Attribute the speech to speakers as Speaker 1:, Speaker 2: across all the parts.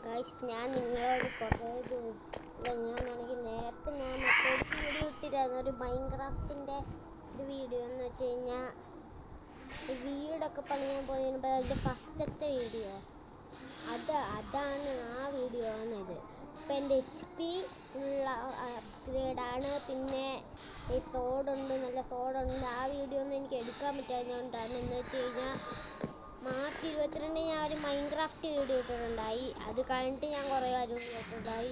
Speaker 1: ഞാൻ നിങ്ങളോട് കുറേ ഞാനാണെങ്കിൽ നേരത്തെ ഞാൻ മറ്റൊരു വീഡിയോ ഇട്ടിരുന്നു, ഒരു മൈൻക്രാഫ്റ്റിൻ്റെ ഒരു വീഡിയോ എന്ന് വെച്ച് കഴിഞ്ഞാൽ വീടൊക്കെ പണിയാൻ പോയതിന് അതിൻ്റെ ഫസ്റ്റത്തെ വീഡിയോ അതാണ് ആ വീഡിയോ എന്നത്. ഇപ്പം എൻ്റെ HP ഉള്ള അപ്ഗ്രേഡാണ്. പിന്നെ ഈ സോഡുണ്ട്, നല്ല സോഡുണ്ട്. ആ വീഡിയോ ഒന്നും എനിക്ക് എടുക്കാൻ പറ്റാത്തതുകൊണ്ടാണ്. എന്ന് വെച്ച് കഴിഞ്ഞാൽ മാർച്ച് 22 ഞാൻ ഒരു മൈൻക്രാഫ്റ്റ് വീഡിയോ ഇട്ടിട്ടുണ്ടായി. അത് കഴിഞ്ഞിട്ട് ഞാൻ കുറേ കാര്യം ഇട്ടിട്ടുണ്ടായി.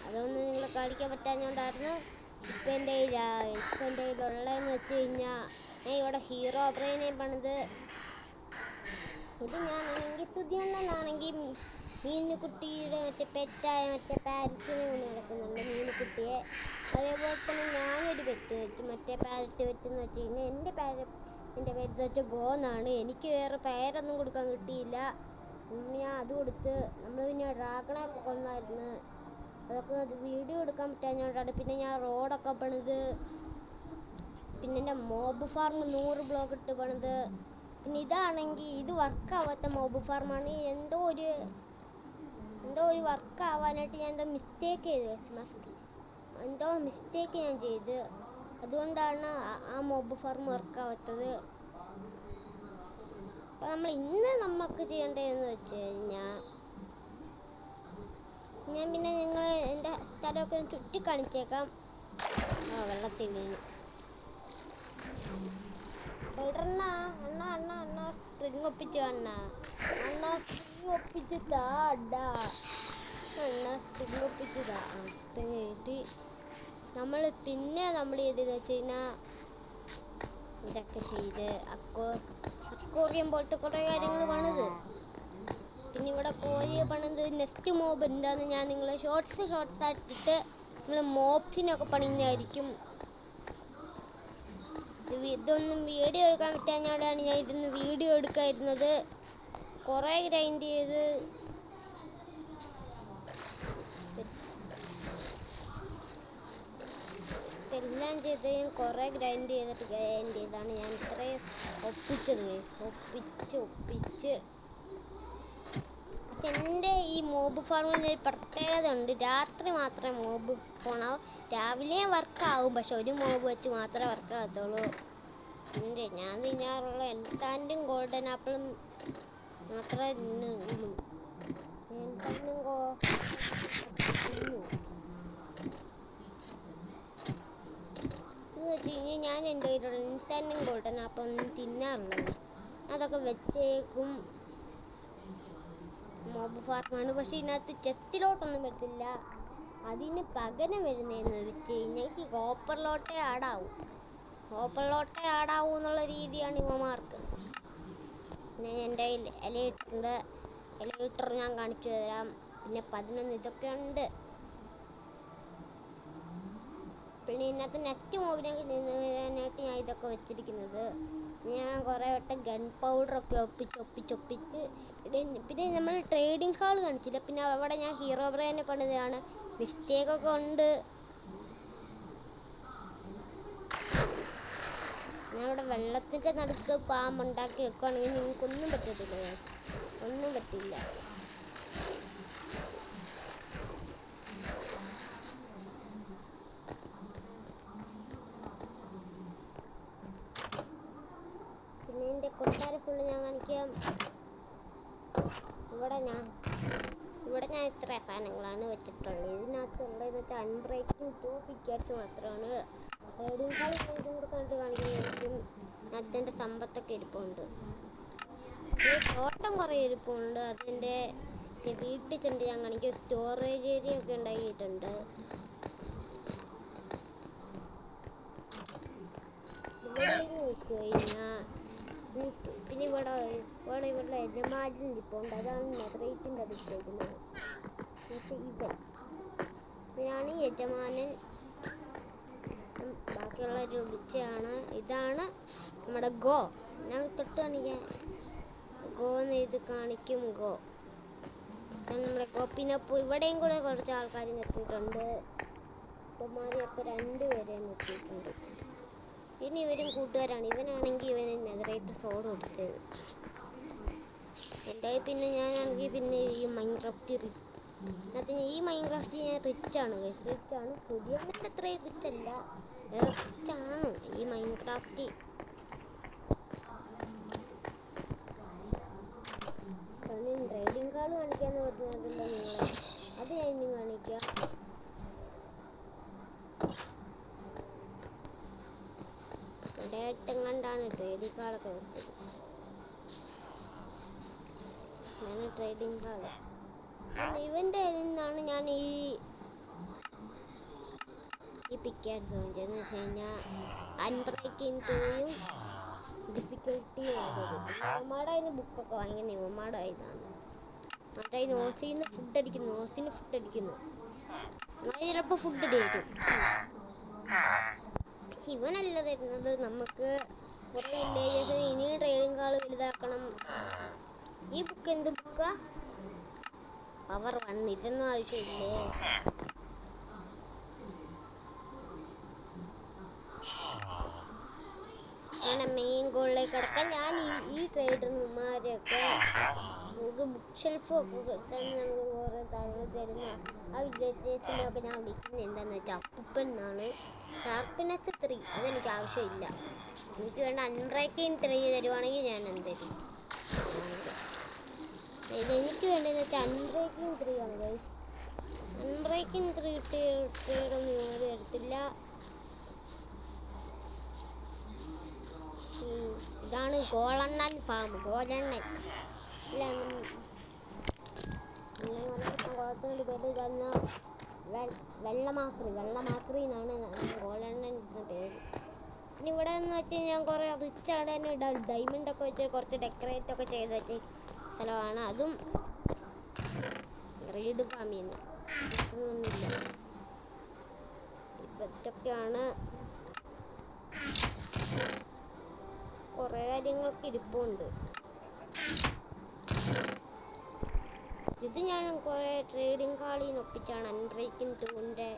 Speaker 1: അതൊന്നും നിങ്ങളെ കാണിക്കാൻ പറ്റാഞ്ഞുകൊണ്ടായിരുന്നു. ഇപ്പം എൻ്റെ കയ്യിലുള്ളതെന്ന് വെച്ച് കഴിഞ്ഞാൽ ഞാൻ ഇവിടെ ഹീറോ ബ്രെയിനെ പണിത്. ഇത് ഞാനാണെങ്കിൽ സുധിയണ്ണനാണെങ്കിൽ മീനുകുട്ടിയുടെ പെറ്റായ പാരറ്റിനെ കൊണ്ട് നടക്കുന്നുണ്ട്, മീനുകുട്ടിയെ. അതേപോലെ തന്നെ ഞാനൊരു പെറ്റ് വെച്ചു, പാരറ്റ് പെറ്റെന്ന് വെച്ച് കഴിഞ്ഞാൽ എൻ്റെ പേര് വെച്ച ഗോന്നാണ്. എനിക്ക് വേറെ പേരൊന്നും കൊടുക്കാൻ കിട്ടിയില്ല. ഞാൻ അത് കൊടുത്ത്. നമ്മൾ പിന്നെ ഡ്രാഗണൊക്കെ കൊന്നായിരുന്നു. അതൊക്കെ വീഡിയോ എടുക്കാൻ പറ്റാഞ്ഞോണ്ടാണ്. പിന്നെ ഞാൻ റോഡൊക്കെ പണിത്. പിന്നെ എൻ്റെ മോബ് ഫാർം 100 ബ്ലോക്ക് ഇട്ട് പണിത്. പിന്നെ ഇതാണെങ്കിൽ ഇത് വർക്കാവാത്ത മോബ് ഫാർമാണ്. എന്തോ ഒരു വർക്കാവാനായിട്ട് ഞാൻ മിസ്റ്റേക്ക് ചെയ്ത് അതുകൊണ്ടാണ് ആ മോബ് ഫാർം വർക്കാവാത്തത്. അപ്പോൾ നമുക്ക് ചെയ്യേണ്ടതെന്ന് വെച്ച് കഴിഞ്ഞാൽ ഞാൻ പിന്നെ എൻ്റെ സ്ഥലമൊക്കെ ചുറ്റി കാണിച്ചേക്കാം. വെള്ളത്തിൽ വീണു. അണ്ണ സ്പ്രിങ് ഒപ്പിച്ചു സ്പ്രിങ് ഒപ്പിച്ചതാ. കിട്ടി. നമ്മൾ ചെയ്തതെന്ന് വെച്ച് കഴിഞ്ഞാൽ ഇതൊക്കെ ചെയ്ത് അക്വേറിയം പോലത്തെ കുറേ കാര്യങ്ങൾ പണിത്. പിന്നെ ഇവിടെ കോഴിയെ പണിത്. നെക്സ്റ്റ് മോബ് എന്താണെന്ന് ഞാൻ നിങ്ങൾ ഷോർട്സായിട്ടിട്ട് നമ്മൾ മോബ്സിനൊക്കെ പണിയുന്നതായിരിക്കും. ഇതൊന്നും വീഡിയോ എടുക്കാൻ പറ്റാഞ്ഞോണ്ടാണ് ഞാൻ ഇതൊന്ന് വീഡിയോ എടുക്കാതിരുന്നത്. കുറേ ഗ്രൈൻഡ് ചെയ്ത് എല്ലാം ചെയ്ത് ഞാൻ കുറേ ഗ്രൈൻഡ് ചെയ്താണ് ഞാൻ ഇത്രയും ഒപ്പിച്ചത്. ഒപ്പിച്ച് എൻ്റെ ഈ മോബ് ഫാർമിന് ഒരു പ്രത്യേകത ഉണ്ട്. രാത്രി മാത്രമേ മോബ് പോണാവും. രാവിലെ വർക്കാവും, പക്ഷെ ഒരു മോബ് വെച്ച് മാത്രമേ വർക്കാകത്തുള്ളൂ. ഞാൻ തിന്നാറുള്ള എൻസാൻഡും ഗോൾഡൻ ആപ്പിളും മാത്രമേ തിന്നുള്ളൂ. എന്ന് വെച്ച് കഴിഞ്ഞാൽ ഞാൻ എൻ്റെ കയ്യിലുള്ള എൻസാൻഡും ഗോൾഡൻ ആപ്പിളൊന്നും തിന്നാറുള്ളത്. അതൊക്കെ വെച്ചേക്കും. മോബ് ഫാർമാണ്. പക്ഷെ ഇതിനകത്ത് ചെസ്റ്റിലോട്ടൊന്നും വരത്തില്ല. അതിന് പകരം വരുന്നതെന്ന് വെച്ച് കഴിഞ്ഞാൽ ഈ കോപ്പറിലോട്ടേ ആടാവൂ എന്നുള്ള രീതിയാണ് ഇവന്മാർക്ക്. പിന്നെ എൻ്റെ എലൈറ്റർ ഞാൻ കാണിച്ചു തരാം. പിന്നെ 11 ഇതൊക്കെ ഉണ്ട്. പിന്നെ ഇതിനകത്ത് നെക്സ്റ്റ് മോബിനൊക്കെ വരാനായിട്ട് ഞാൻ ഇതൊക്കെ വെച്ചിരിക്കുന്നത്. ഞാൻ കുറേ വട്ടം ഗൺ പൗഡറൊക്കെ ഒപ്പിച്ച്. പിന്നെ നമ്മൾ ട്രേഡിംഗ് ഹാൾ കാണിച്ചില്ല. പിന്നെ അവിടെ ഞാൻ ഹീറോ ബ്രെയിനെ പണിതാണ്. മിസ്റ്റേക്കൊക്കെ ഉണ്ട്. ഞാൻ ഇവിടെ വെള്ളത്തിൻ്റെ നടുക്ക് പാമ്പ് ഉണ്ടാക്കി വെക്കുകയാണെങ്കിൽ നിങ്ങൾക്കൊന്നും പറ്റത്തില്ല. ഒന്നും പറ്റില്ല. പിന്നെ എൻ്റെ കൊട്ടാര ഫുള്ള് ഞാൻ കാണിക്കാം. ഇവിടെ ഞാൻ ഇത്ര സാധനങ്ങളാണ് വെച്ചിട്ടുള്ളത്. ഇതിനകത്തുള്ളതെന്ന് വെച്ചാൽ അൺബ്രേക്കിംഗ് 2 പിക്കാറ്റ്സ് മാത്രമാണ്. ട്രേഡിംഗ് ഹാൾ ഇതും കൂടെ കാണിക്കുന്നതായിരിക്കും. അതിൻ്റെ സമ്പത്തൊക്കെ ഇരിപ്പുണ്ട്. തോട്ടം കുറേ ഇരിപ്പുണ്ട്. അതിൻ്റെ വീട്ടിൽ ചെന്ന് ഞാൻ കാണിക്കും. സ്റ്റോറേജ് ഏരിയ ഒക്കെ ഉണ്ടാക്കിയിട്ടുണ്ട്. ഇവിടെ വെച്ച് കഴിഞ്ഞാൽ പിന്നെ ഇവിടെ യജമാനൻ ഇരിപ്പുണ്ട്. അതാണ് നെതറേറ്റിൻ്റെ അതിട്ടേക്കുന്നത്. ഇവനാണ് യജമാനൻ. ബാക്കിയുള്ളവർ വിളിച്ചാണ്. ഇതാണ് നമ്മുടെ ഗോ. ഞാൻ തൊട്ട് കാണിക്കാൻ ഗോന്ന് ഇത് കാണിക്കും. ഗോ ഇതാണ് നമ്മുടെ ഗോ. പിന്നെ ഇവിടെയും കൂടെ കുറച്ച് ആൾക്കാർ നിർത്തിയിട്ടുണ്ട്. ഇപ്പന്മാരെയൊക്കെ 2 പേരെ നിർത്തിയിട്ടുണ്ട്. പിന്നെ ഇവരും കൂട്ടുകാരാണ്. ഇവനാണെങ്കിൽ ഇവന് നെതറേറ്റ് സോഡ് കൊടുത്തത്. എൻ്റെ പിന്നെ ഞാനാണെങ്കിൽ പിന്നെ ഈ മൈൻക്രാഫ്റ്റ് അതിന് ഈ മൈൻക്രാഫ്റ്റ് ഞാൻ റിച്ചാണ് പുതിയ അത്രയും റിച്ചല്ല, റിച്ചാണ് ഈ മൈൻക്രാഫ്റ്റ്. ട്രേഡിംഗ് കാർഡ് കാണിക്കാന്ന് പറഞ്ഞതല്ല നിങ്ങളെ, അത് ഞാൻ ഇനി കാണിക്കാം. ഇവിടെയായിട്ടും കണ്ടാണ് ട്രേഡിംഗ് കാർഡൊക്കെ വെച്ചത്. ഞാൻ ട്രേഡിംഗ് കാർഡ് ഇവൻ്റെ നിന്നാണ് ഞാൻ ഈ പിക്കാർസ് വാങ്ങിച്ചതെന്ന് വെച്ച് കഴിഞ്ഞാൽ അൺബ്രേക്കിംഗ് 2യും ഡിഫിക്കൽട്ടിയും ഉള്ളത്. ഇവന്മാരുടെ അതിന് ബുക്കൊക്കെ വാങ്ങിക്കുന്ന ഇവന്മാരുടെ ഇതാണ്. മറ്റേ നോസിന്ന് ഫുഡ് അടിക്കുന്നു, അത് ചിലപ്പോൾ ഫുഡ് അടിക്കും. പക്ഷെ ഇവനല്ല തരുന്നത് നമുക്ക് കുറേ വില്ലേജസിന്. ഇനിയും ട്രേഡിംഗ് കാർഡ് വലുതാക്കണം. ഈ ബുക്ക് എന്ത് ബുക്കാ? പവർ 1. ഇതൊന്നും ആവശ്യമില്ലേ? അങ്ങനെ മെയിൻ ഗോളിലേക്ക് കിടക്കാൻ ഞാൻ ഈ ട്രേഡർമാരെയൊക്കെ നമുക്ക് ബുക്ക് ഷെൽഫും ഒക്കെ തന്നെ നമുക്ക് കുറേ കാര്യങ്ങൾ തരുന്ന ആ വില്ലേജസിനെയൊക്കെ ഞാൻ വിളിക്കുന്നത് എന്താണെന്ന് വെച്ചാൽ അപ്പൂപ്പൻ എന്നാണ്. ഷാർപ്പ്നെസ് 3 അതെനിക്ക് ആവശ്യമില്ല. എനിക്ക് വേണ്ട അൺബ്രേക്കിംഗ് 3 തരുവാണെങ്കിൽ ഞാൻ എന്തരും. ഇതെനിക്ക് വേണ്ടതെന്ന് വെച്ചാൽ അൺബ്രേക്കിംഗ് 3 ആണ് ഗൈസ്. അൺബ്രേക്കിംഗ് 3 ട്രേഡൊന്നും ഇവർ തരത്തില്ല. ഇതാണ് ഗോളണ്ണൻ ഫാം. ഗോലണ്ണൻ ഇല്ല കുളത്തിനൊരു പേര് തന്ന വെള്ളമാക്രി എന്നാണ് ഗോലണ്ണൻ എന്ന പേര്. പിന്നെ ഇവിടെ എന്ന് വെച്ച് കഴിഞ്ഞാൽ കുറേ റിച്ചാണ് തന്നെ ഡയമണ്ടൊക്കെ വെച്ച് കുറച്ച് ഡെക്കറേറ്റ് ഒക്കെ ചെയ്ത് വെച്ച സ്ഥലമാണ്. അതും റീഡ് ഫാമിൽ നിന്ന് ഒന്നുമില്ല. ഇതൊക്കെയാണ് കുറേ കാര്യങ്ങളൊക്കെ ഇരിപ്പുണ്ട്. ഇത് ഞാൻ കുറേ ട്രേഡിംഗ് കാർഡിൽ നിന്ന് ഒപ്പിച്ചാണ് അൺബ്രേക്കിംഗ് 2ൻ്റെ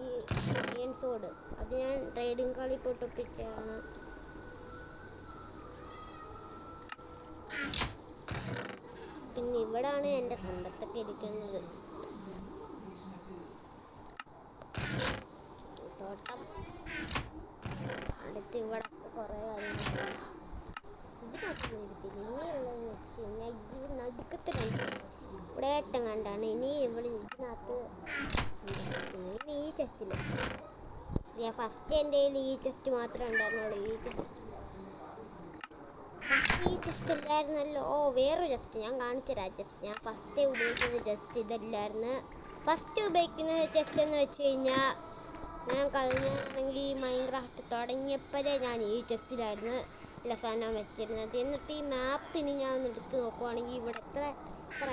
Speaker 1: ഈ അയൺ സോഡ്. അത് ഞാൻ ട്രേഡിംഗ് കാർഡിൽ പോയിട്ട് ഒപ്പിച്ചാണ്. പിന്നെ ഇവിടാണ് എൻ്റെ സമ്പത്തൊക്കെ ഇരിക്കുന്നത്. തോട്ടം അടുത്ത് ഇവിടെ കുറേ കാര്യങ്ങൾ ഇതിനകത്തൊന്നും ഇരിക്കില്ല. ഇനിയുള്ളതെന്ന് വെച്ച് കഴിഞ്ഞാൽ ഈ നടുക്കത്തിലുണ്ട് ഇവിടെ ഏറ്റവും കണ്ടാണ്. ഇനി ഇവിടെ ഇതിനകത്ത് ഇനി ഈ ചെസ്റ്റിൽ ഫസ്റ്റ് എൻ്റെ കയ്യിൽ ഈ ചെസ്റ്റ് മാത്രമേ ഉണ്ടായിരുന്നുള്ളൂ. ഈ ചെസ്റ്റ് ഇല്ലായിരുന്നല്ലോ. വേറൊരു ചെസ്റ്റ് ഞാൻ കാണിച്ചുതരാം. ചെസ്റ്റ് ഞാൻ ഫസ്റ്റ് ഉപയോഗിക്കുന്ന ചെസ്റ്റ് ഇതല്ലായിരുന്നു. ഫസ്റ്റ് ഉപയോഗിക്കുന്ന ചെസ്റ്റ് എന്ന് വെച്ച് കഴിഞ്ഞാൽ ഞാൻ കഴിഞ്ഞാണെങ്കിൽ ഈ മൈൻക്രാഫ്റ്റ് തുടങ്ങിയപ്പോഴേ ഞാൻ ഈ ചെസ്റ്റിലായിരുന്നു എല്ലാ സാധനവും വെച്ചിരുന്നത്. എന്നിട്ട് ഈ മാപ്പിന് ഞാൻ ഒന്ന് എടുത്ത് നോക്കുവാണെങ്കിൽ ഇവിടെ എത്ര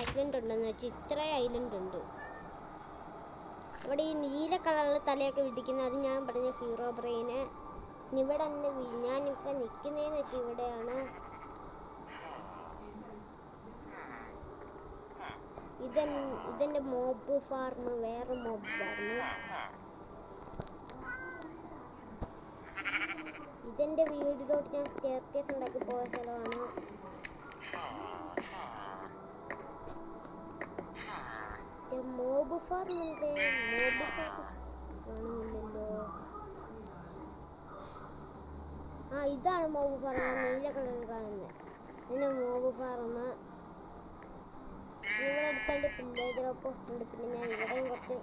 Speaker 1: ഐലൻഡ് ഉണ്ടെന്ന് വെച്ചാൽ ഇത്ര ഐലൻഡ് ഉണ്ട്. ഇവിടെ ഈ നീല കളറിൽ തലയൊക്കെ പിടിക്കുന്നത് അത് ഞാൻ പറഞ്ഞ ഹീറോ ബ്രെയിന്. ഇവിടെ തന്നെ ഞാനിപ്പോൾ നിൽക്കുന്നതെന്ന് വെച്ചാൽ ഇവിടെയാണ്. ഇതെൻ്റെ മോബ് ഫാർം, വേറെ മോബ് ഫാർം. ഇതെൻ്റെ വീടിലോട്ട് ഞാൻ സ്റ്റെയർകേസ് ഉണ്ടാക്കി പോയ സ്ഥലമാണ്. മോബ് ഫാർം എന്തേ? മോബ് ഫാർം കാണുന്നില്ലല്ലോ. ഇതാണ് മോബ് ഫാർം. നീല കളറിൽ കാണുന്നത് ഇതിൻ്റെ മോബ് ഫാർം. ഇവിടെ അടുത്തുണ്ട് പില്ലേജർ പോസ്റ്റ് ഉണ്ട്. പിന്നെ ഞാൻ ഇവിടെയും കുറച്ച്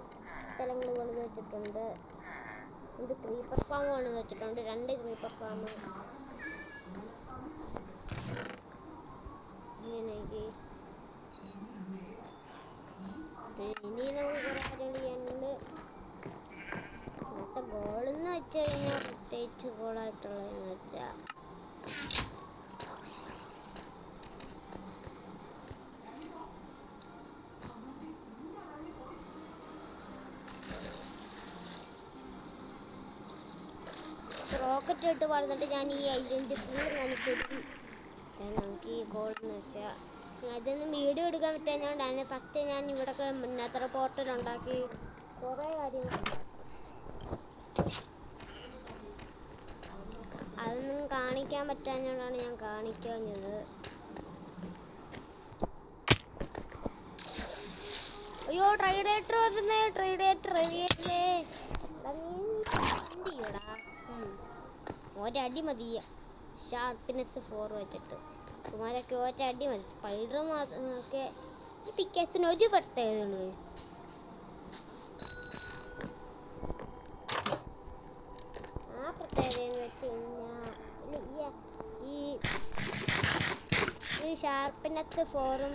Speaker 1: സ്ഥലങ്ങൾ പണിത് വെച്ചിട്ടുണ്ട്. ഇത് ക്രീപ്പർ ഫാം പണിത് വെച്ചിട്ടുണ്ട്. 2 ക്രീപ്പർ ഫാം. ഇനി നമുക്ക് കുറേ കാര്യങ്ങൾ ചെയ്യാനുണ്ട്. ഇന്നത്തെ ഗോളെന്ന് വെച്ച് കഴിഞ്ഞാൽ പ്രത്യേകിച്ച് ഗോളായിട്ടുള്ളതെന്ന് വെച്ചാൽ റോക്കറ്റ് ഇട്ട് പറഞ്ഞിട്ട് ഞാൻ ഈ ഐലൻഡ് ഫുൾ കാണിച്ചിട്ട് നമുക്ക് ഈ ഗോളെന്ന് വെച്ചാൽ അതൊന്നും വീഡിയോ എടുക്കാൻ പറ്റാഞ്ഞാണ്ടാണ്. ഫസ്റ്റ് ഞാൻ ഇവിടെയൊക്കെ മുന്നത്ര പോർട്ടൽ ഉണ്ടാക്കി കുറേ കാര്യങ്ങളുണ്ടാക്കി. അതൊന്നും കാണിക്കാൻ പറ്റാഞ്ഞോണ്ടാണ് ഞാൻ കാണിക്കാഞ്ഞത്. ട്രൈഡേറ്റർ വരുന്നേ, ട്രൈഡേറ്റർ ഒരടി മതി. ഷാർപ്പ്നെസ് 4 വെച്ചിട്ട് കുമാരൊക്കെ ഒരടി മതി. സ്പൈഡർമാനൊക്കെ ഈ പിക്കാക്സിന് ഒരു പ്രത്യേകതയുള്ളൂ ഗൈസ്. ആ പ്രത്യേകത എന്ന് വെച്ച് കഴിഞ്ഞാൽ ഈ ഷാർപ്പ്നെസ് 4ഉം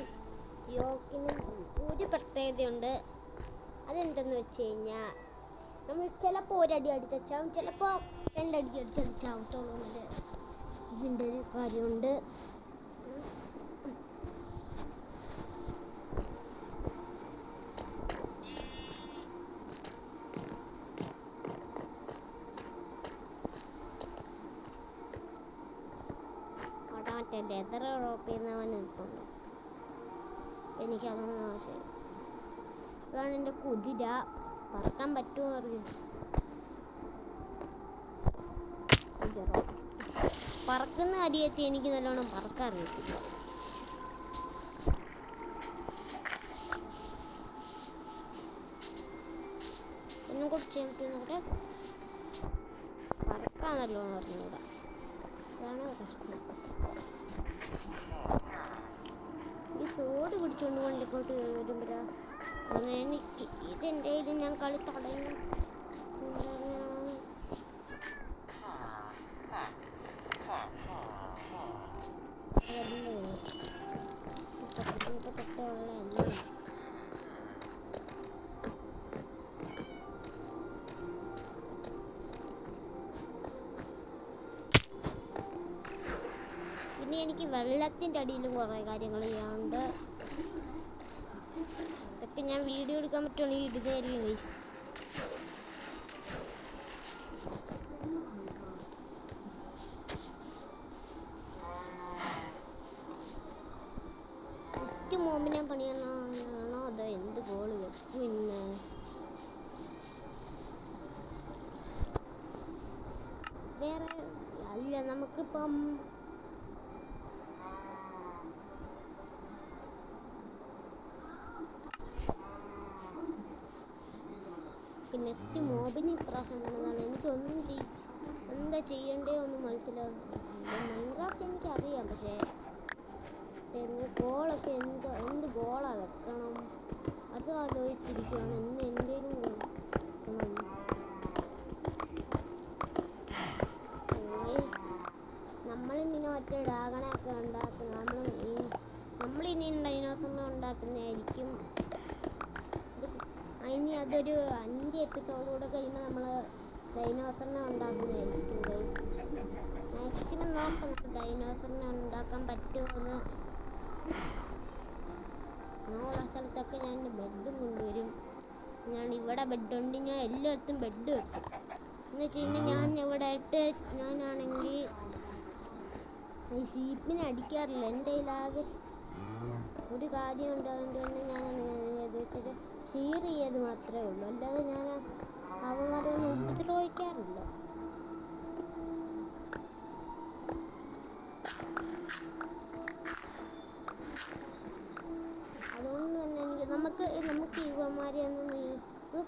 Speaker 1: യോക്കിനും ഒരു പ്രത്യേകതയുണ്ട്. അതെന്തെന്ന് വെച്ച് കഴിഞ്ഞാൽ നമ്മൾ ചിലപ്പോൾ ഒരടി അടിച്ചാവും, ചിലപ്പോൾ രണ്ടടി അടിച്ചാവത്തുള്ളൂ എന്നൊരു ഇതിൻ്റെ ഒരു കാര്യമുണ്ട്. അവിടെ മറ്റേ ലെതർ ഡ്രോപ്പ് ചെയ്യുന്നവൻ നിൽപ്പുണ്ട്. എനിക്കതൊന്നും ആവശ്യം. അതാണ് എൻ്റെ കുതിര. പറക്കാൻ പറ്റുമോ അറിയാം. പറക്കുന്ന കാര്യത്തിൽ എനിക്ക് നല്ലോണം പറക്കാൻ അറിയത്തില്ല. ഒന്നും കൂടെ ചെയ്യാൻ പറ്റുമെന്നൊക്കെ പറക്കാൻ നല്ലോണം അറിഞ്ഞൂടാ. അതാണ് പ്രശ്നം. ഈ സോഡ് പിടിച്ചുകൊണ്ട് വണ്ടിക്കോട്ട് വരുമ്പോഴാ എനിക്ക് ഇതെൻ്റെ കയ്യിൽ ഞാൻ കളി തുടങ്ങി. പിന്നെ എനിക്ക് വെള്ളത്തിൻ്റെ അടിയിലും കുറേ കാര്യങ്ങൾ ചെയ്യാനുണ്ട്. ഇതൊക്കെ ഞാൻ വീഡിയോ എടുക്കാൻ പറ്റുകയാണെങ്കിൽ ഇടുന്നതായിരിക്കും ഗൈസ്. മോമിനെ പണിയാണോ അതോ എന്ത് ഗോള് വെക്കും ഇന്ന്? വേറെ അല്ല, നമുക്കിപ്പം പിന്നെ മോബിന് ഇപ്രാവശ്യം കൊണ്ടതാണ്. എനിക്കൊന്നും എന്താ ചെയ്യണ്ടേ ഒന്നും മനസ്സിലാവും. മൈൻക്രാഫ്റ്റ് എനിക്കറിയാം, പക്ഷേ ഗോളൊക്കെ എന്ത് ഗോളാ വെക്കണം അത് ആലോചിച്ചിരിക്കുകയാണ്. ഇന്ന് എന്തേലും നമ്മളിങ്ങനെ മറ്റേ ഡ്രാഗണൊക്കെ ഉണ്ടാക്കുന്ന നമ്മളിനി ഡൈനോസറിനെ ഉണ്ടാക്കുന്നതായിരിക്കും. ഇനി അതൊരു 5 എപ്പിസോഡുകൂടെ കഴിയുമ്പോൾ നമ്മൾ ഡൈനോസറിനെ ഉണ്ടാക്കുന്നതായിരിക്കും. മാക്സിമം നോക്കണം ഡൈനോസറിനെ ഉണ്ടാക്കാൻ പറ്റുമോയെന്ന്. ഉള്ള സ്ഥലത്തൊക്കെ ഞാൻ ബെഡും കൊണ്ടുവരും. ഞാൻ ഇവിടെ ബെഡുണ്ട്, ഞാൻ എല്ലായിടത്തും ബെഡ് വെക്കും. എന്ന് വെച്ച് കഴിഞ്ഞാൽ ഞാൻ ഇവിടെ ഇട്ട് ഞാനാണെങ്കിൽ ഈ ഷീപ്പിനെ അടിക്കാറില്ല. എൻ്റെ കയ്യിലാകെ ഒരു കാര്യം ഉണ്ടായതുകൊണ്ട് തന്നെ ഞാനാണെങ്കിൽ ഷീർ ചെയ്യത് മാത്രമേ ഉള്ളൂ. അല്ലാതെ ഞാൻ അവന്മാരൊന്നും ഉപദ്രവിക്കാറില്ല. അതുകൊണ്ട് തന്നെ നമുക്ക് ഇവന്മാരെ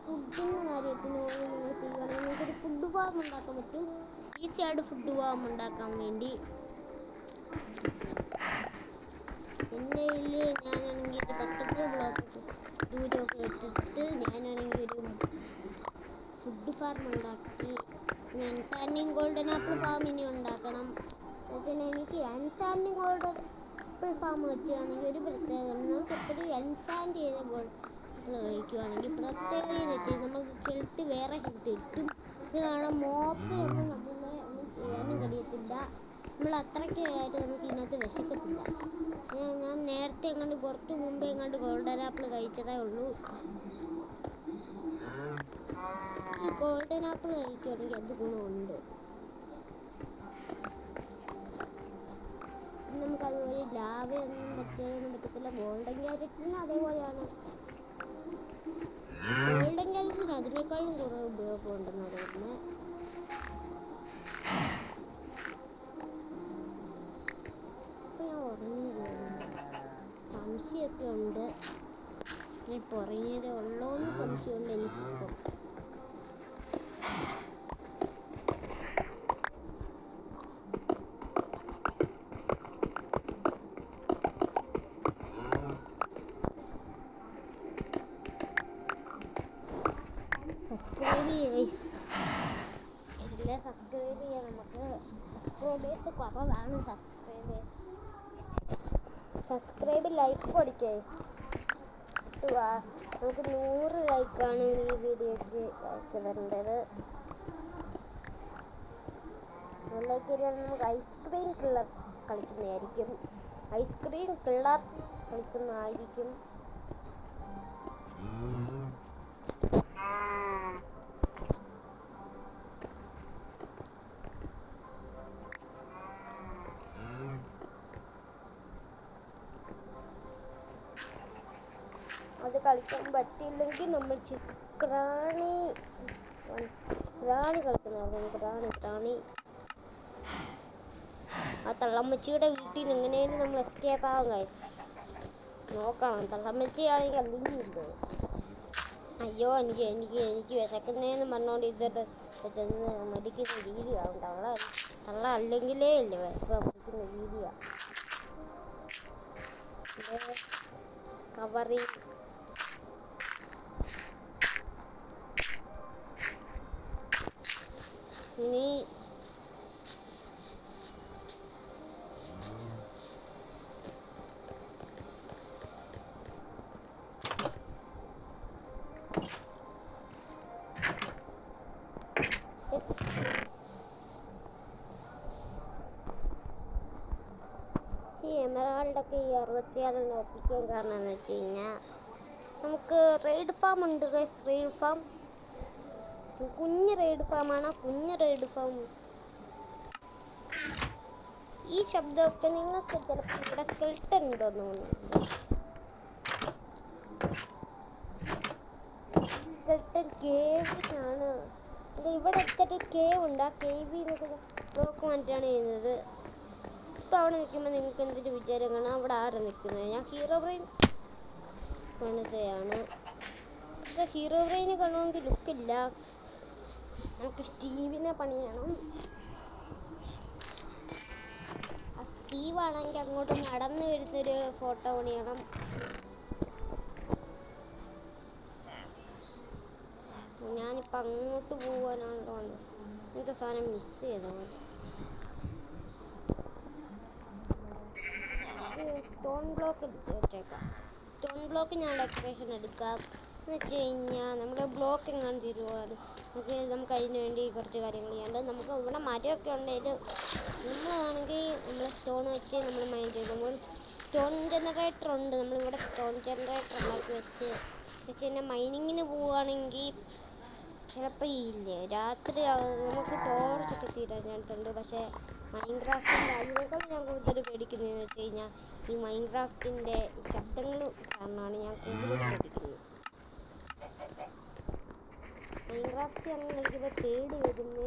Speaker 1: ഫുഡിൻ്റെ കാര്യത്തിന് പോലും നിങ്ങൾ ചെയ്യുകയാണെങ്കിൽ നിങ്ങൾക്കൊരു ഫുഡ് ഫാം ഉണ്ടാക്കാൻ പറ്റും. ഈസിയായിട്ട് ഫുഡ് ഫാം ഉണ്ടാക്കാൻ വേണ്ടി എൻ്റെ കയ്യിൽ ഞാനാണെങ്കിൽ ഒരു 19 ബ്ലോക്ക് ദൂരമൊക്കെ ഇട്ടിട്ട് ഞാനാണെങ്കിൽ ഒരു ഫുഡ് ഫാം ഉണ്ടാക്കി. എൻസാൻഡിങ് ഗോൾഡൻ ആപ്പിൾ ഫാം ഇനി ഉണ്ടാക്കണം. പിന്നെ എനിക്ക് എൻസാൻഡിങ് ഗോൾഡൻ ആപ്പിൾ ഫാം വെക്കുകയാണെങ്കിൽ ഒരു പ്രത്യേകത, നമുക്ക് എപ്പോഴും എൻസാൻഡ് ചെയ്ത ഗോൾഡ് കഴിക്കുകയാണെങ്കിൽ പ്രത്യേകത വെച്ച് നമുക്ക് ഹെൽത്ത് വേറെ ഹെൽത്ത് കിട്ടും. ഇത് കാണാൻ മോബ്സ് ഒന്നും നമ്മളെ ഒന്നും ചെയ്യാനും കഴിയത്തില്ല. നമ്മൾ അത്രയ്ക്കായിട്ട് നമുക്ക് ഇതിനകത്ത് വിശക്കത്തില്ല. ഞാൻ നേരത്തെ കുറച്ച് മുമ്പേ ഗോൾഡൻ ആപ്പിൾ കഴിച്ചതേ ഉള്ളൂ. ഈ ഗോൾഡൻ ആപ്പിൾ കഴിക്കുകയാണെങ്കിൽ അത് ഗുണമുണ്ട്. നമുക്കതുപോലെ ലാവയൊന്നും പറ്റത്തില്ല. ഗോൾഡൻ ക്യാരറ്റിന് അതേപോലെയാണ്. ഗോൾഡൻ ക്യാരറ്റിന് അതിനേക്കാളും കുറേ ഉപയോഗമുണ്ടെന്ന് പറയുന്നത്. അപ്പോൾ ഞാൻ ഉറങ്ങിയിരുന്നു, സംശയമൊക്കെ ഉണ്ട്. ഇപ്പോൾ ഉറങ്ങിയതേ ഉള്ളൂ എന്ന് സംശയമുണ്ട് എനിക്കിപ്പം. സബ്സ്ക്രൈബ് ചെയ്യാം. നമുക്ക് സബ്സ്ക്രൈബേഴ്സ് കുറവാണ്. സബ്സ്ക്രൈബ് ലൈക്ക് അടിക്കേ. നമുക്ക് 100 ലൈക്കാണ് ഈ വീഡിയോയ്ക്ക് അയച്ചു തരേണ്ടത്. അതിലേക്ക് നമുക്ക് ഐസ്ക്രീം കിള്ളർ കളിക്കുന്നതായിരിക്കും. അത് കളിക്കാൻ പറ്റില്ലെങ്കിൽ നമ്മൾ റാണി കളിക്കുന്നവരുണ്ട്. ആ തള്ളമ്മച്ചിയുടെ വീട്ടിൽ നിന്ന് എങ്ങനെയും നമ്മൾ എസ്കേപ്പ് ആവും ഗൈസ്. നോക്കണം. തള്ളമ്മച്ചിയാണെങ്കിൽ അല്ലെങ്കിൽ ഇല്ലേ. അയ്യോ എനിക്ക് വിശക്കുന്നതെന്ന് പറഞ്ഞുകൊണ്ട് ഇതൊക്കെ ചെന്ന് മരിക്കുന്ന രീതിയാണ്. തള്ള അല്ലെങ്കിലേ ഇല്ല മരിക്കുന്ന രീതിയാണ്. കവറിങ് ഇനി ഈ എമറാൾഡൊക്കെ ഈ 66 ഒപ്പിക്കാൻ കാരണം എന്ന് വെച്ച് കഴിഞ്ഞാൽ നമുക്ക് റെയ്ഡ് ഫാം ഉണ്ട് ഗൈസ്. റെയ്ഡ് ഫാം കുഞ്ഞ് റെയ്ഡ് ഫാം. ഈ ശബ്ദമൊക്കെ നിങ്ങൾക്ക് ചിലപ്പോൾ ഇവിടെ സ്കെൽട്ടൻ ഉണ്ടോന്ന് തോന്നുന്നു. സ്കെൽട്ടൻ കേവിനാണ്. ഇവിടെ അടുത്തൊരു കേവ് ഉണ്ട്. ആ കേവിൽ നിന്നൊക്കെ ബ്ലോക്ക് മാറ്റാണ് ചെയ്യുന്നത്. ഇപ്പം അവിടെ നിൽക്കുമ്പോൾ നിങ്ങൾക്ക് എന്തൊരു വിചാരം കാണാം, അവിടെ ആരാ നിൽക്കുന്നത്? ഞാൻ ഹീറോ ബ്രെയിൻ പണിതയാണ്. പക്ഷേ ഹീറോ ബ്രെയിന് കാണുമെങ്കിൽ ലുക്കില്ല. നമുക്ക് സ്റ്റീവിനെ പണിയണം. ആ സ്റ്റീവാണെങ്കിൽ അങ്ങോട്ട് നടന്നു വരുന്നൊരു ഫോട്ടോ പണിയണം. ഞാനിപ്പോൾ അങ്ങോട്ട് പോകാനാണല്ലോ വന്നത്. ഇങ്ങനത്തെ സാധനം മിസ് ചെയ്തോ. സ്റ്റോൺ ബ്ലോക്ക് എടുത്ത് വെച്ചേക്കാം. സ്റ്റോൺ ബ്ലോക്ക് ഞാൻ ഡെക്കറേഷൻ എടുക്കാം എന്ന് വെച്ച് കഴിഞ്ഞാൽ നമ്മൾ ബ്ലോക്ക് എങ്ങനെ തീരുവാണ്. നമുക്ക് അതിന് വേണ്ടി കുറച്ച് കാര്യങ്ങൾ ചെയ്യാണ്ട്. നമുക്ക് ഇവിടെ മരമൊക്കെ ഉണ്ടെങ്കിലും നമ്മളാണെങ്കിൽ നമ്മൾ സ്റ്റോൺ വെച്ച് നമ്മൾ മൈൻ ചെയ്ത് നമ്മൾ സ്റ്റോൺ ജനറേറ്റർ ഉണ്ട്. നമ്മളിവിടെ സ്റ്റോൺ ജനറേറ്റർ ഉണ്ടാക്കി വെച്ച് കഴിഞ്ഞാൽ മൈനിങ്ങിന് പോവുകയാണെങ്കിൽ ചിലപ്പോൾ ഇല്ലേ രാത്രി നമുക്ക് ടോർച്ചൊക്കെ തീരാനായിട്ടുണ്ട്. പക്ഷേ മൈൻക്രാഫ്റ്റിൻ്റെ അതിനേക്കാൾ ഞാൻ കൂടുതൽ പേടിക്കുന്നതെന്ന് വെച്ച് കഴിഞ്ഞാൽ ഈ മൈൻക്രാഫ്റ്റിൻ്റെ ശബ്ദങ്ങൾ കാരണമാണ് ഞാൻ കൂടുതൽ പേടിക്കുന്നത്. മൈൻക്രാഫ്റ്റ് അങ്ങനെ കളിക്കുമ്പോൾ പേടി വരുന്നു.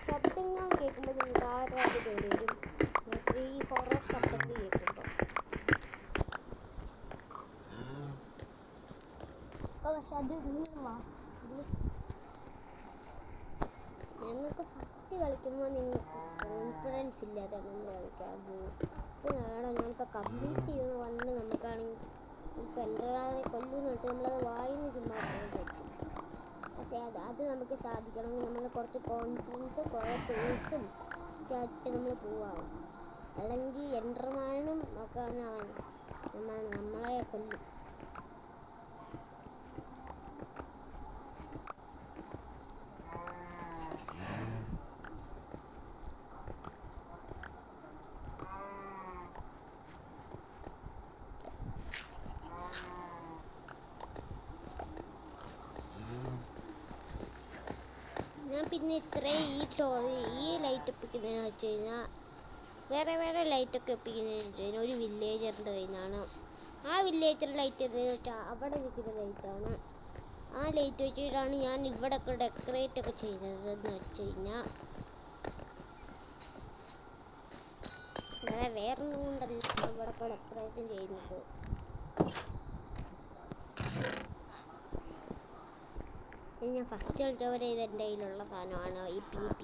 Speaker 1: ശബ്ദങ്ങൾ കേൾക്കുമ്പോൾ നിങ്ങൾക്ക് ആരായിട്ട് പേടി വരും. ഈ ഹൊറർ ശബ്ദങ്ങൾ കേൾക്കുമ്പോൾ. പക്ഷെ അത് ഞങ്ങൾക്ക് ഫസ്റ്റ് കളിക്കുമ്പോൾ നിങ്ങൾക്ക് കോൺഫിഡൻസ് ഇല്ലാതെ നമ്മൾ കളിക്കാൻ പോകും. ഞാനിപ്പോൾ കംപ്ലീറ്റ് ചെയ്യുമെന്ന് പറഞ്ഞ് നമുക്കാണെങ്കിൽ ഇപ്പോൾ എൻ്റെ കൊല്ലുന്നിട്ട് നമ്മളത് വായിന്ന് ചുമ്മാ പറ്റും. പക്ഷേ അത് നമുക്ക് സാധിക്കണമെങ്കിൽ നമ്മൾ കുറച്ച് കോൺഫിഡൻസ് കുറേ പേഴ്സും ഒക്കെ ആയിട്ട് നമ്മൾ പോവാം. അല്ലെങ്കിൽ എൻ്റർമാനും ഒക്കെ നമ്മളെ കൊല്ലും. ഞാൻ പിന്നെ ഇത്രയും ഈ ലൈറ്റ് ഒപ്പിക്കുന്നതെന്ന് വെച്ച് കഴിഞ്ഞാൽ വേറെ ലൈറ്റൊക്കെ ഒപ്പിക്കുന്നതെന്ന് വെച്ച് കഴിഞ്ഞാൽ ഒരു വില്ലേജറിൻ്റെ കയ്യിൽ നിന്നാണ്. ആ വില്ലേജർ ലൈറ്റ് എന്താണെന്ന് വെച്ചാൽ അവിടെ നിൽക്കുന്ന ലൈറ്റാണ്. ആ ലൈറ്റ് വെച്ചിട്ടാണ് ഞാൻ ഇവിടെയൊക്കെ ഡെക്കറേറ്റ് ഒക്കെ ചെയ്തതെന്ന് വെച്ച് കഴിഞ്ഞാൽ വേറൊന്നും കൊണ്ടല്ല ഇവിടെയൊക്കെ ഡെക്കറേഷൻ ചെയ്യുന്നത്. ഞാൻ ഫസ്റ്റ് കളിച്ചവരെ ഇത് എൻ്റെ കയ്യിലുള്ള സാധനമാണ് ഈ PP.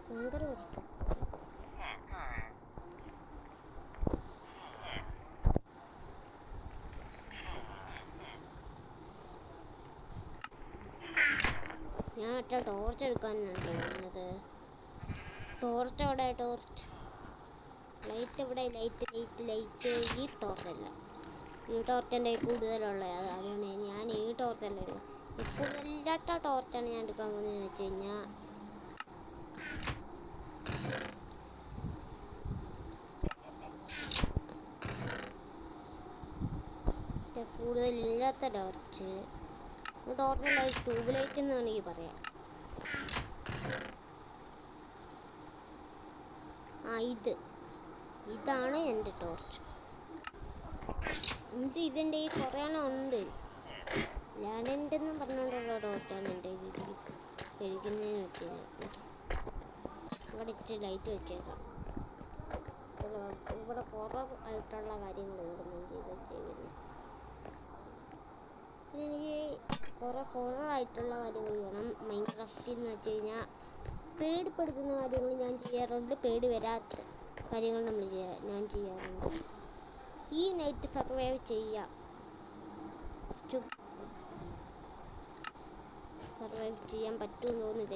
Speaker 1: ഭയങ്കര ഞാൻ മറ്റേ ടോർച്ച് എടുക്കാനാണ് തോന്നുന്നത്. ടോർച്ച് അവിടെ, ടോർച്ച് ലൈറ്റ് ഇവിടെ, ലൈറ്റ് ഈ ടോർച്ചല്ല. ഈ ടോർച്ച് എൻ്റെ കൂടുതലുള്ളത്, അതുകൊണ്ട് ഞാൻ ഈ ടോർച്ചല്ല എടുക്കുക. കൂടുതലില്ലാത്ത ടോർച്ചാണ് ഞാൻ എടുക്കാൻ പോകുന്നതെന്ന് വെച്ച് കഴിഞ്ഞാൽ കൂടുതലില്ലാത്ത ടോർച്ച്. ടോർച്ചല്ല, ട്യൂബ് ലൈറ്റ് എന്ന് വേണമെങ്കിൽ പറയാം. ഇതാണ് എൻ്റെ ടോർച്ച്. ഇതിൻ്റെ ഈ കുറേ എണ്ണം ഉണ്ട്. ലാൻഡെന്ന് പറഞ്ഞുകൊണ്ടുള്ള ടോർച്ചാണ് എൻ്റെ വീട്ടിൽ കഴിക്കുന്നതെന്ന് വെച്ച് കഴിഞ്ഞാൽ. ഇവിടെ ഇച്ചിരി ലൈറ്റ് വെച്ചേക്കാം. ഇവിടെ കുറവായിട്ടുള്ള കാര്യങ്ങളുണ്ട് ഞാൻ ചെയ്യുന്നത്. എനിക്ക് കുറവായിട്ടുള്ള കാര്യങ്ങൾ ചെയ്യണം. മൈൻക്രാഫ്റ്റിൽ എന്ന് വെച്ച് കഴിഞ്ഞാൽ പേടിപ്പെടുത്തുന്ന കാര്യങ്ങൾ ഞാൻ ചെയ്യാറുണ്ട്. പേടി വരാത്ത കാര്യങ്ങൾ ഞാൻ ചെയ്യാറുണ്ട്. ഈ നൈറ്റ് സർവൈവ് ചെയ്യാം. സർവൈവ് ചെയ്യാൻ പറ്റുമെന്ന് തോന്നുന്നില്ല.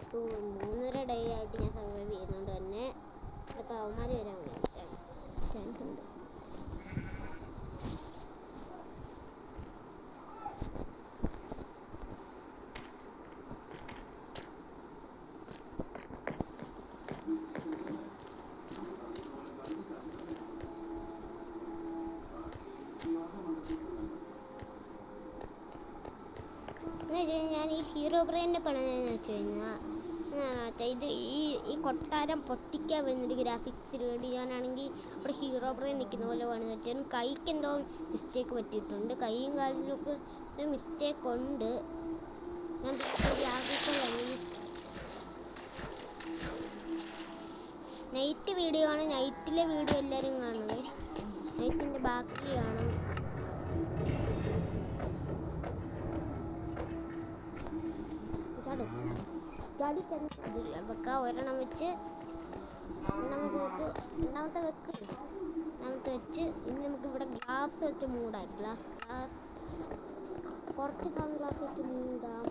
Speaker 1: ഇപ്പോൾ 3.5 ഡേ ആയിട്ട് ഞാൻ സർവൈവ് ചെയ്യുന്നതുകൊണ്ട് തന്നെ അപ്പോൾ അവന്മാർ വരാൻ ചാൻസ് ഉണ്ട്. ഞാൻ ഈ ഹീറോ ബ്രെയിനിൻ്റെ പണിതെന്ന് വെച്ച് കഴിഞ്ഞാൽ ഇത് ഈ കൊട്ടാരം പൊട്ടിക്കാൻ വരുന്നൊരു ഗ്രാഫിക്സിന് വേണ്ടി ഞാനാണെങ്കിൽ അവിടെ ഹീറോ ബ്രെയിൻ നിൽക്കുന്ന പോലെ പണിതെന്ന് വെച്ചാൽ കൈക്ക് എന്തോ മിസ്റ്റേക്ക് പറ്റിയിട്ടുണ്ട്. കൈയും കാലിലൊക്കെ മിസ്റ്റേക്ക് ഉണ്ട്. ഞാൻ നൈറ്റ് വീഡിയോ ആണ്. നൈറ്റിലെ വീഡിയോ എല്ലാവരും കാണുന്നത്. നൈറ്റിൻ്റെ ബാക്കി കാണും. വെക്കാം ഒരെണ്ണം വെച്ച് രണ്ടാമത്തെ വെച്ച് ഇനി നമുക്ക് ഇവിടെ ഗ്ലാസ് വെച്ച് മൂടാം. ഗ്ലാസ് കുറച്ച് ഭാഗം ഗ്ലാസ് വെച്ച് മൂടാം.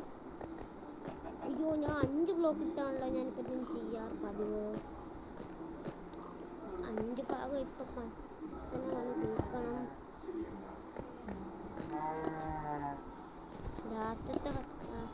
Speaker 1: അയ്യോ, ഞാൻ 5 ബ്ലോക്ക് ഇട്ടാണല്ലോ ഞാനിപ്പോൾ ഇതിന് ചെയ്യാറ് പതിവ്. 5 ഭാഗം ഇപ്പം തന്നെ വന്ന് തീർക്കണം. രാത്രിത്തെ വെക്കാം.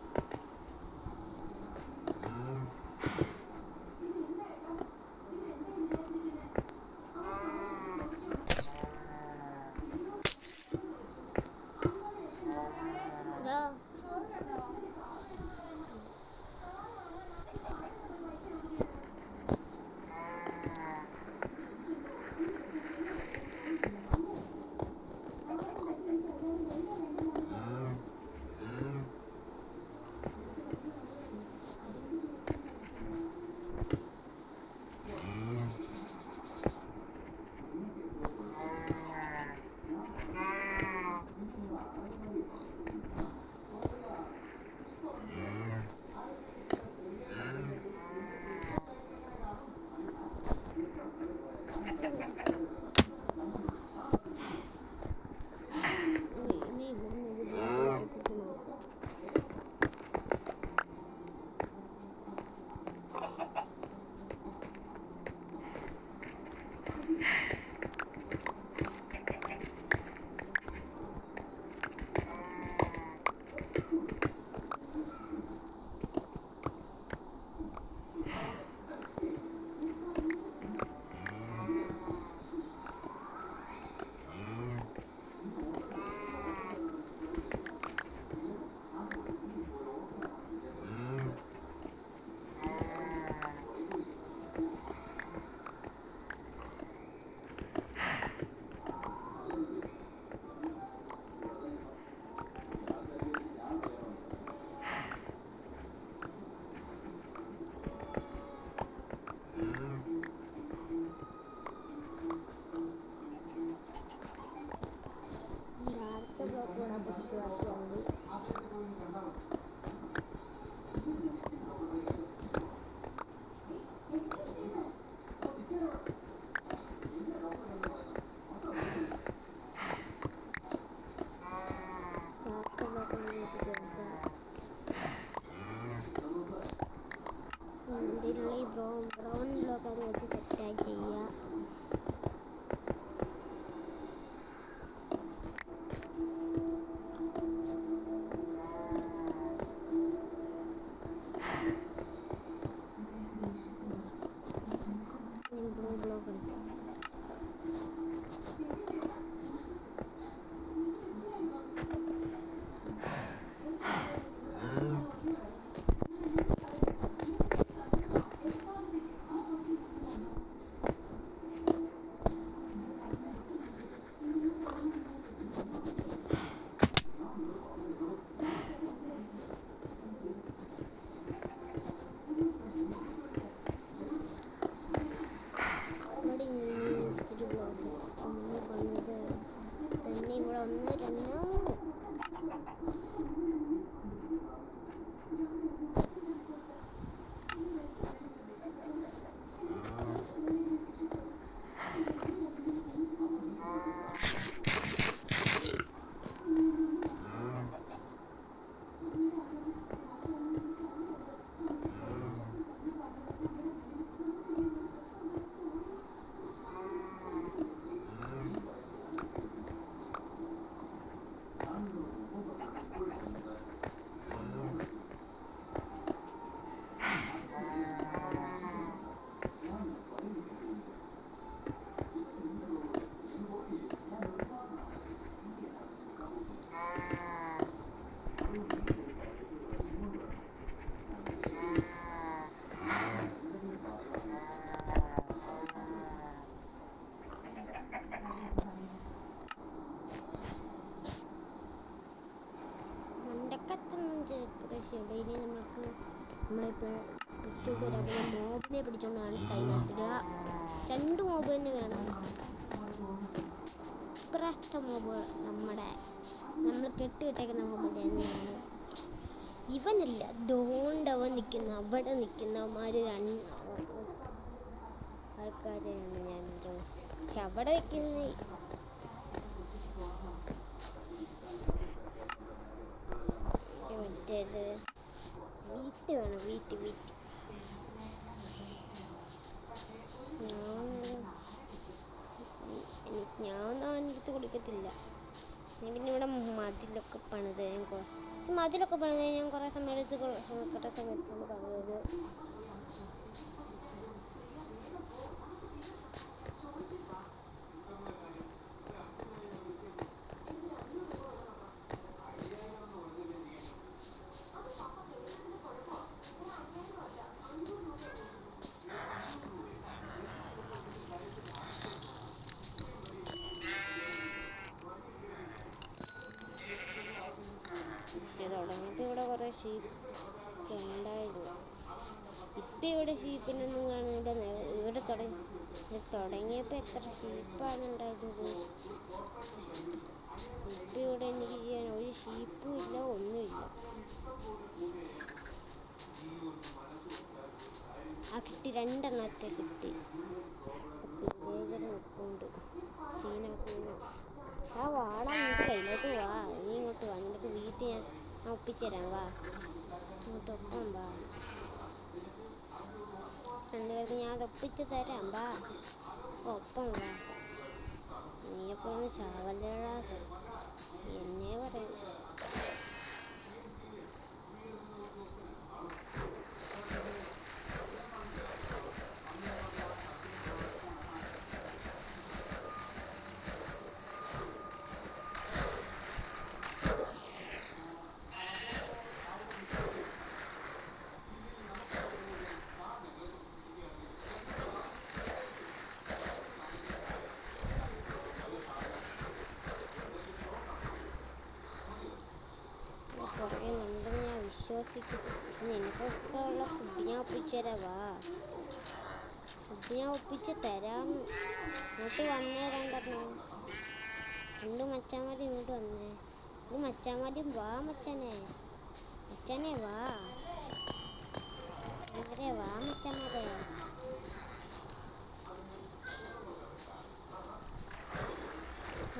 Speaker 1: ബ്രൗണിലൊക്കെ അത് വെച്ച് സെറ്റായി ചെയ്യുക. ബ്ലോക്ക് എടുക്കാം. ഇനി നമ്മളിപ്പോൾ മോബിനെ പിടിച്ചുകൊണ്ടാണ് ടൈമിടുക. 2 മോബ് തന്നെ വേണം. ഇപ്രാവശ്യത്തെ മോബ് നമ്മൾ കെട്ടിയിട്ടേക്കുന്ന മോബ് തന്നെയാണ്. ഇവനല്ല ദോണ്ടവൻ നിൽക്കുന്ന അവിടെ നിൽക്കുന്നവന്മാർ 2 ആൾക്കാരെയാണ് ഞാൻ പക്ഷെ അവിടെ വയ്ക്കുന്ന മറ്റേത് വീറ്റ് വേണം. വീറ്റ് ഞാൻ അവൻ്റെ അടുത്ത് കൊടുക്കത്തില്ല. പിന്നെ ഇവിടെ മതിലൊക്കെ പണിത് ഞാൻ കുറേ സമയം എടുത്ത് നോക്കട്ടെ സമയത്താണ് പണിത്. തുടങ്ങിയപ്പോൾ ഇവിടെ കുറേ ഷീപ്പ് ഉണ്ടായിരുന്നു. ഇപ്പം ഇവിടെ ഷീപ്പിനൊന്നും കാണുന്നില്ല. ഇവിടെ തുടങ്ങിയപ്പോൾ എത്ര ഷീപ്പാണ് ഉണ്ടായിരുന്നത്. ഇപ്പം ഇവിടെ എനിക്ക് ചെയ്യാൻ ഒരു ഷീപ്പും ഇല്ല, ഒന്നുമില്ല. കിട്ടി 2 എണ്ണത്തെ കിട്ടി. നിൽക്കുന്നുണ്ട് സീനാക്കുന്നു. ആ വാടാ, ഇങ്ങോട്ട് കയ്യിലോട്ട് വാ. നീ ഇങ്ങോട്ട് വാ. നിനക്ക് വീട്ടിൽ ഞാൻ ഒപ്പിച്ചുതരാം. വാ ഇങ്ങോട്ട് ഒപ്പം വാ. 2 പേർക്ക് ഞാൻ അത് ഒപ്പിച്ച് തരാം. വാ ഒപ്പം വാ. നീയപ്പോൾ ഒന്ന് ചാവല്ലേടാ എന്നെ പറയാം. കുറയുന്നുണ്ടെന്ന് ഞാൻ വിശ്വസിക്കും. നിനക്കൊക്കെ ഉള്ള ഫുഡ് ഞാൻ ഒപ്പിച്ചു തരാം. വാ ഫുഡ് ഞാൻ ഒപ്പിച്ച് തരാം. ഇങ്ങോട്ട് വന്നേ. 2 മച്ചാന്മാർ ഇങ്ങോട്ട് വന്നേ. 2 മച്ചാന്മാരും വാ. മച്ചാനെ വാ. വാ മച്ചാന്മാരെ.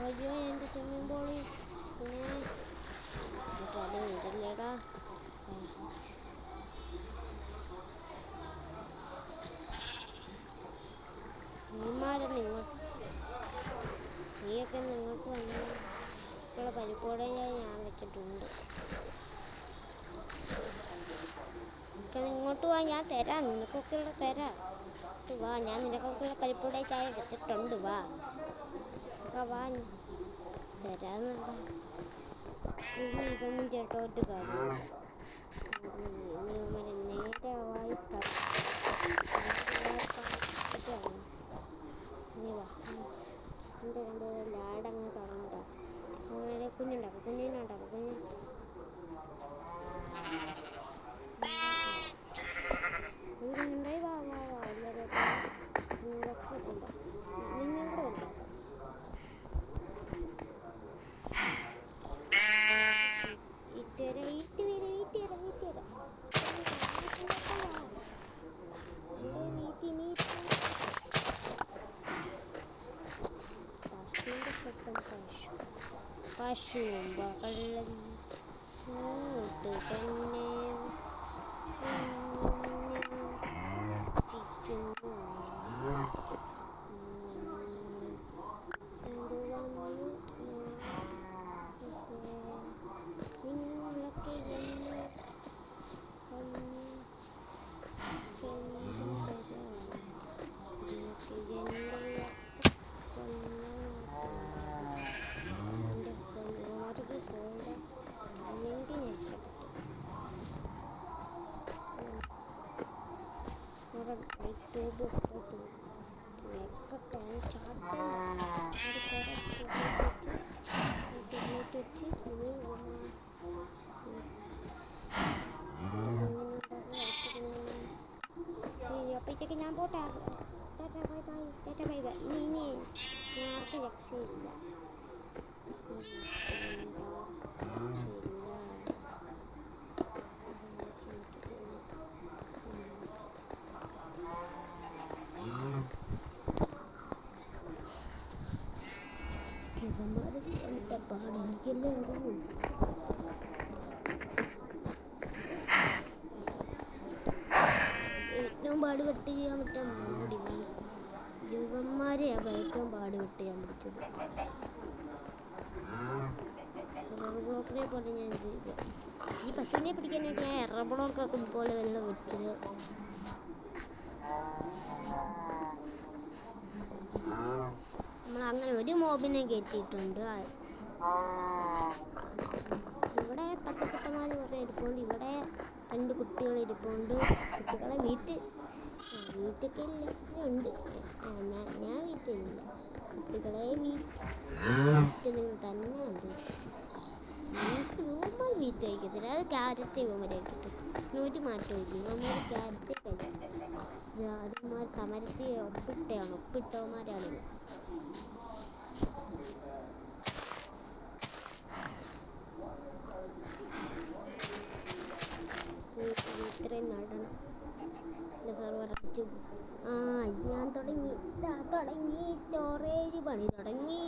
Speaker 1: അയ്യോ എൻ്റെ ചെമ്മുമ്പോൾ പിന്നെ അത് വീട്ടിലേടാ. ഇവന്മാരൊന്നും ഇങ്ങോട്ട് നീയൊക്കെ ഇങ്ങോട്ട് വന്നു ഉള്ള പരിപ്പോടെ ഞാൻ വെച്ചിട്ടുണ്ട്. ഇങ്ങോട്ട് വാ, ഞാൻ തരാം, നിനക്കൊക്കെ ഉള്ള തരാം. വാ, ഞാൻ നിനക്കൊക്കെ ഉള്ള പരിപ്പോടെ ചായ വെച്ചിട്ടുണ്ട്. വാ വാ തരാന്നുള്ള ഇതൊന്നും ചേട്ടോട്ട് കാര്യമില്ല. നേരെ വായി ഇനി വാ, എൻ്റെ ലാടങ്ങ് തുടങ്ങട്ടോ. കുഞ്ഞുണ്ടാക്കും കുഞ്ഞിനുണ്ടാക്കും ഉണ്ടായി. വാ വാ വാ എല്ലാവരും നിങ്ങളൊക്കെ ഉണ്ടോ? നിങ്ങൾ കൂടെ ഉണ്ടോ? പശുവും ബഹളം കൂട്ട് തന്നെ അപ്പോഴത്തേക്ക് ഞാൻ പോട്ടെ. Tata bye bye, Tata bye bye. ഇനി ആർക്കും രക്ഷയില്ല. എനിക്കല്ലേ അറിയൂ. ഏറ്റവും പാടുപെട്ട് ചെയ്യാൻ പറ്റാൻ മൂടി ജീവന്മാരെയാണ് ഏറ്റവും പാടുപെട്ട് ചെയ്യാൻ പിടിച്ചത്. റോബോക്കിനെ പോലെ ഞാൻ ചെയ്ത ഈ പശുവിനെ പിടിക്കാനായിട്ട് ഞാൻ എറബളോർക്കൊക്കെ പോലെ വെള്ളം വെച്ചത്. നമ്മളങ്ങനെ ഒരു മോബിനെ കയറ്റിയിട്ടുണ്ട്. ഇവിടെ പട്ടക്കുട്ടന്മാർ കുറേ ഇരിപ്പുണ്ട്. ഇവിടെ 2 കുട്ടികൾ ഇരിപ്പുണ്ട്. കുട്ടികളെ വീട്ടിലൊക്കെ ഉണ്ട്. ഞാൻ വീട്ടിലില്ല. കുട്ടികളെ വീട്ടിൽ തന്നെ ഉണ്ട്. ഇവന്മാർ വീട്ടിൽ കഴിക്കത്തില്ല. അത് ക്യാരറ്റ് ഇവന്മാർ കഴിക്കത്തില്ല. ഒരു മാറ്റവും ഇല്ല. ഇവന്മാർ ക്യാരറ്റ് കഴിക്കത്തില്ല. അതുമാർ സമരത്തി ഒപ്പിട്ടവന്മാരാണ്. ഇത്രയും നടണം. സെർവർ അടിച്ചു. ഞാൻ തുടങ്ങി സ്റ്റോറേജ് പണി തുടങ്ങി.